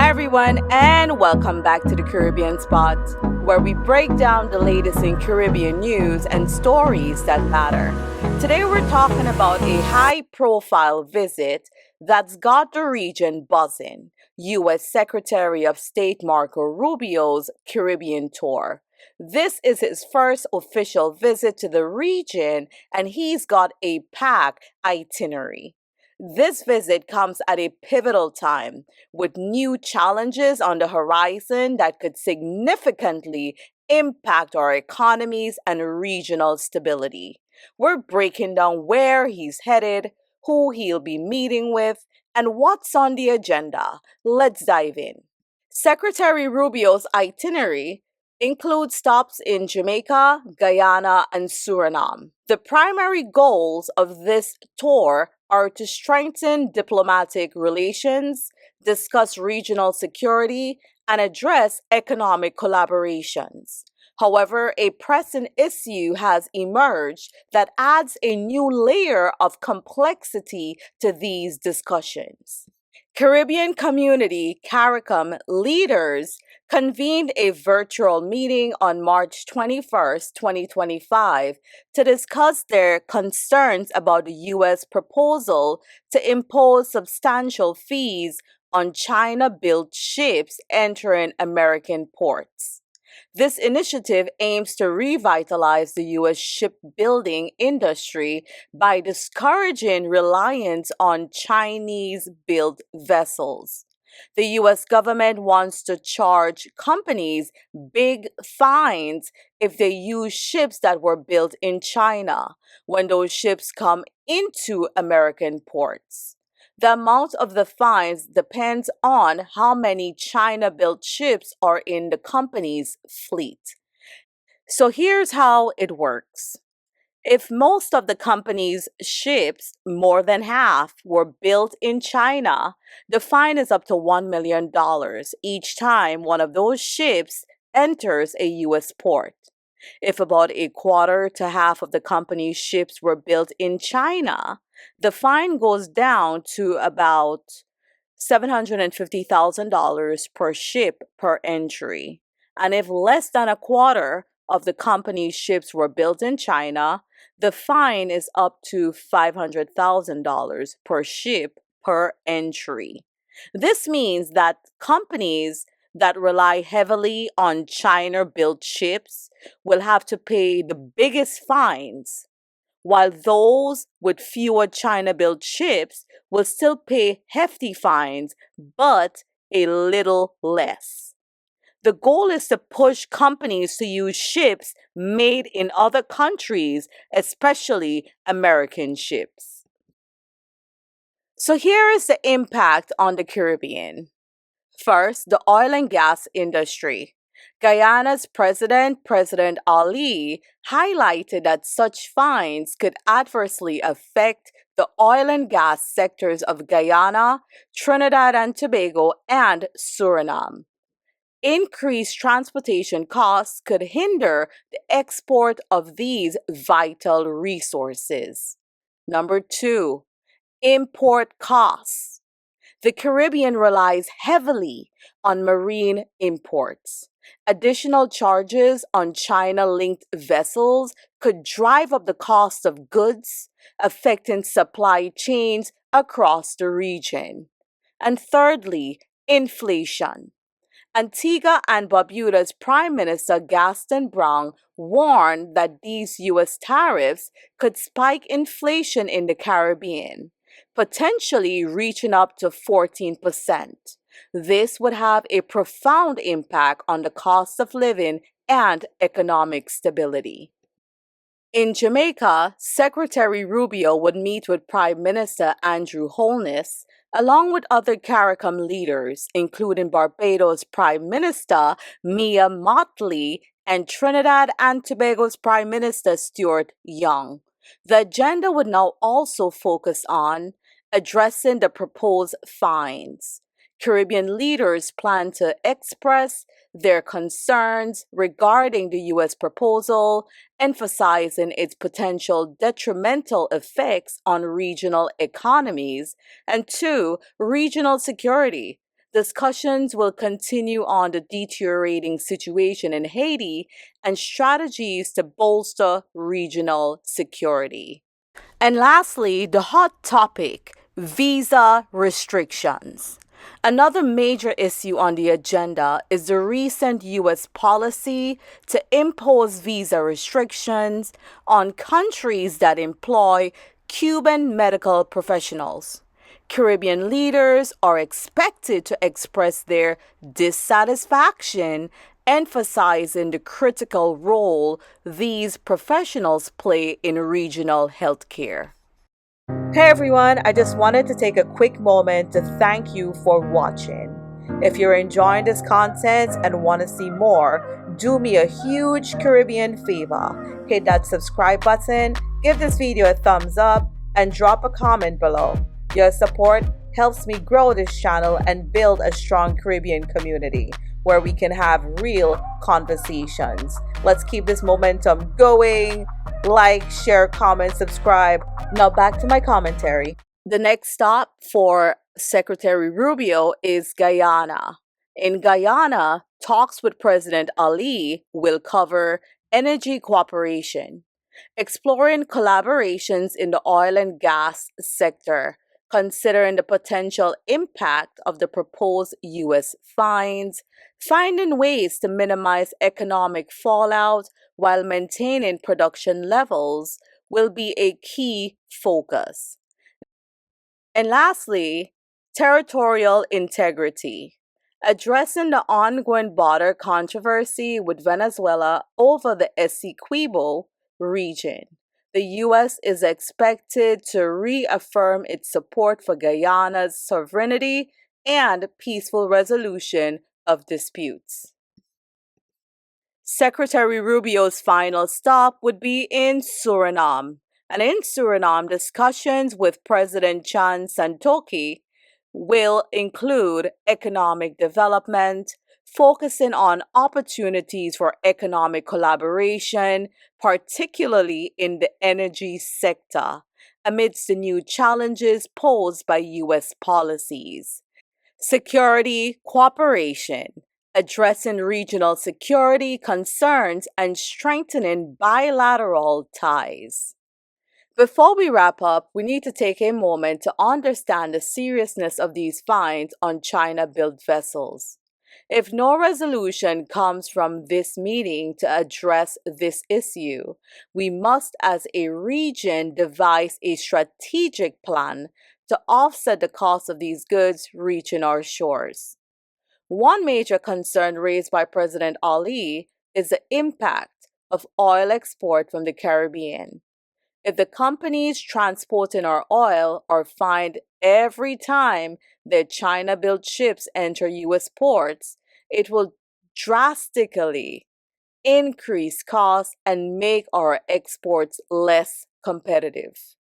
Hi, everyone, and welcome back to the Caribbean Spot, where we break down the latest in Caribbean news and stories that matter. Today, we're talking about a high profile visit that's got the region buzzing: U.S. Secretary of State Marco Rubio's Caribbean tour. This is his first official visit to the region, and he's got a packed itinerary. This visit comes at a pivotal time, with new challenges on the horizon that could significantly impact our economies and regional stability. We're breaking down where he's headed, who he'll be meeting with, and what's on the agenda. Let's dive in. Secretary Rubio's itinerary includes stops in Jamaica, Guyana, and Suriname. The primary goals of this tour are to strengthen diplomatic relations, discuss regional security, and address economic collaborations. However, a pressing issue has emerged that adds a new layer of complexity to these discussions. Caribbean Community CARICOM leaders convened a virtual meeting on March 21st, 2025, to discuss their concerns about the U.S. proposal to impose substantial fees on China-built ships entering American ports. This initiative aims to revitalize the U.S. shipbuilding industry by discouraging reliance on Chinese built vessels. The U.S. government wants to charge companies big fines if they use ships that were built in China when those ships come into American ports. The amount of the fines depends on how many China-built ships are in the company's fleet. So here's how it works. If most of the company's ships, more than half, were built in China, the fine is up to $1 million each time one of those ships enters a U.S. port. If about a quarter to half of the company's ships were built in China, the fine goes down to about $750,000 per ship per entry. And if less than a quarter of the company's ships were built in China, the fine is up to $500,000 per ship per entry. This means that companies that rely heavily on China-built ships will have to pay the biggest fines, while those with fewer China-built ships will still pay hefty fines, but a little less. The goal is to push companies to use ships made in other countries, especially American ships. So here is the impact on the Caribbean. First, the oil and gas industry. Guyana's President Ali, highlighted that such fines could adversely affect the oil and gas sectors of Guyana, Trinidad and Tobago, and Suriname. Increased transportation costs could hinder the export of these vital resources. Number two, import costs. The Caribbean relies heavily on marine imports. Additional charges on China-linked vessels could drive up the cost of goods, affecting supply chains across the region. And thirdly, inflation. Antigua and Barbuda's Prime Minister Gaston Brown warned that these U.S. tariffs could spike inflation in the Caribbean, potentially reaching up to 14%. This would have a profound impact on the cost of living and economic stability. In Jamaica, Secretary Rubio would meet with Prime Minister Andrew Holness, along with other CARICOM leaders, including Barbados Prime Minister Mia Mottley and Trinidad and Tobago's Prime Minister Stuart Young. The agenda would now also focus on addressing the proposed fines. Caribbean leaders plan to express their concerns regarding the U.S. proposal, emphasizing its potential detrimental effects on regional economies, and two, regional security. Discussions will continue on the deteriorating situation in Haiti and strategies to bolster regional security. And lastly, the hot topic, visa restrictions. Another major issue on the agenda is the recent U.S. policy to impose visa restrictions on countries that employ Cuban medical professionals. Caribbean leaders are expected to express their dissatisfaction, emphasizing the critical role these professionals play in regional healthcare. Hey everyone, I just wanted to take a quick moment to thank you for watching. If you're enjoying this content and want to see more, do me a huge Caribbean favor. Hit that subscribe button, give this video a thumbs up, and drop a comment below. Your support helps me grow this channel and build a strong Caribbean community where we can have real conversations. Let's keep this momentum going. Like, share, comment, subscribe. Now back to my commentary. The next stop for Secretary Rubio is Guyana. In Guyana, talks with President Ali will cover energy cooperation, exploring collaborations in the oil and gas sector, considering the potential impact of the proposed U.S. fines, finding ways to minimize economic fallout while maintaining production levels will be a key focus. And lastly, territorial integrity. Addressing the ongoing border controversy with Venezuela over the Essequibo region, the U.S. is expected to reaffirm its support for Guyana's sovereignty and peaceful resolution of disputes. Secretary Rubio's final stop would be in Suriname. And in Suriname, discussions with President Chan Santoki will include economic development, focusing on opportunities for economic collaboration, particularly in the energy sector, amidst the new challenges posed by U.S. policies. Security cooperation, addressing regional security concerns and strengthening bilateral ties. Before we wrap up, we need to take a moment to understand the seriousness of these fines on China-built vessels. If no resolution comes from this meeting to address this issue, we must as a region devise a strategic plan to offset the cost of these goods reaching our shores. One major concern raised by President Ali is the impact of oil export from the Caribbean. If the companies transporting our oil are fined every time their China-built ships enter U.S. ports, it will drastically increase costs and make our exports less competitive.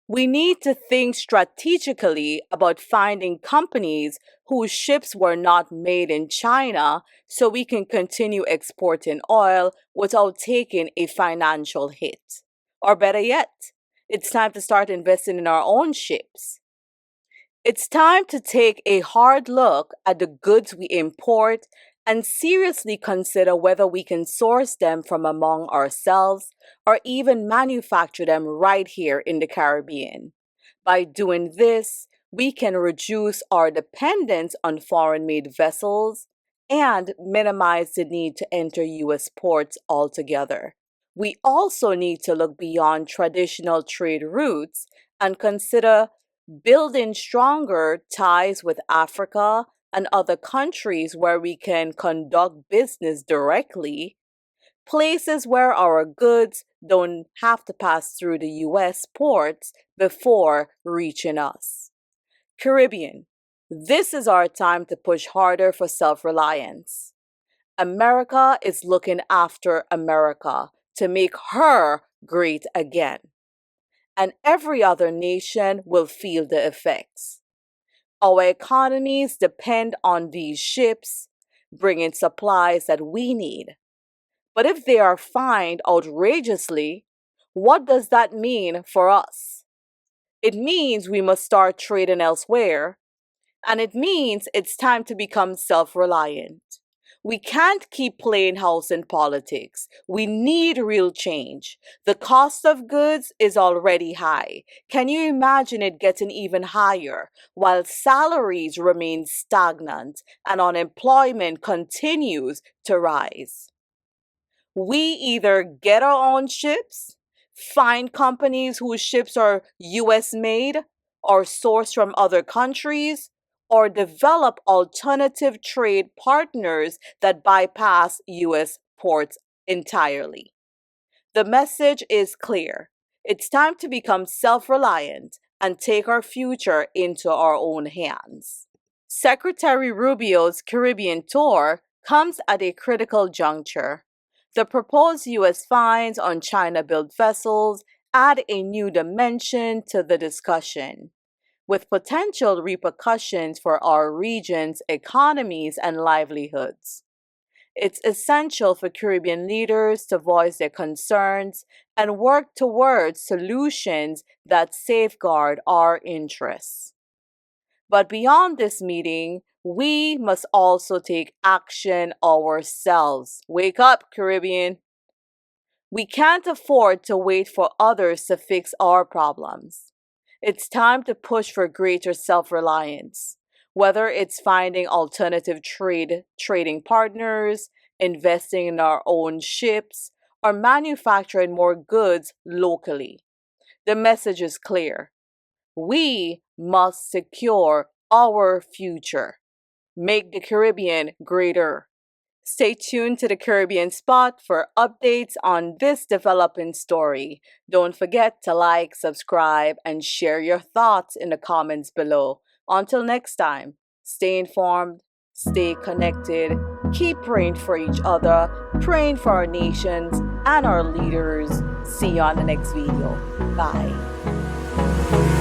We need to think strategically about finding companies whose ships were not made in China so we can continue exporting oil without taking a financial hit. Or better yet, it's time to start investing in our own ships. It's time to take a hard look at the goods we import and seriously consider whether we can source them from among ourselves or even manufacture them right here in the Caribbean. By doing this, we can reduce our dependence on foreign-made vessels and minimize the need to enter U.S. ports altogether. We also need to look beyond traditional trade routes and consider building stronger ties with Africa and other countries where we can conduct business directly, places where our goods don't have to pass through the U.S. ports before reaching us. Caribbean, this is our time to push harder for self-reliance. America is looking after America to make her great again. And every other nation will feel the effects. Our economies depend on these ships bringing supplies that we need. But if they are fined outrageously, what does that mean for us? It means we must start trading elsewhere, And it means it's time to become self reliant. We can't keep playing house in politics. We need real change. The cost of goods is already high. Can you imagine it getting even higher while salaries remain stagnant and unemployment continues to rise? We either get our own ships, find companies whose ships are US made or sourced from other countries, or develop alternative trade partners that bypass US ports entirely. The message is clear. It's time to become self reliant and take our future into our own hands. Secretary Rubio's Caribbean tour comes at a critical juncture. The proposed U.S. fines on China built vessels add a new dimension to the discussion, with potential repercussions for our region's economies and livelihoods. It's essential for Caribbean leaders to voice their concerns and work towards solutions that safeguard our interests. But beyond this meeting, we must also take action ourselves. Wake up, Caribbean. We can't afford to wait for others to fix our problems. It's time to push for greater self-reliance, whether it's finding alternative trading partners, investing in our own ships, or manufacturing more goods locally. The message is clear. We must secure our future. Make the Caribbean greater. Stay tuned to the Caribbean Spot for updates on this developing story. Don't forget to like, subscribe, and share your thoughts in the comments below. Until next time, stay informed, stay connected, keep praying for each other, praying for our nations and our leaders. See you on the next video. Bye.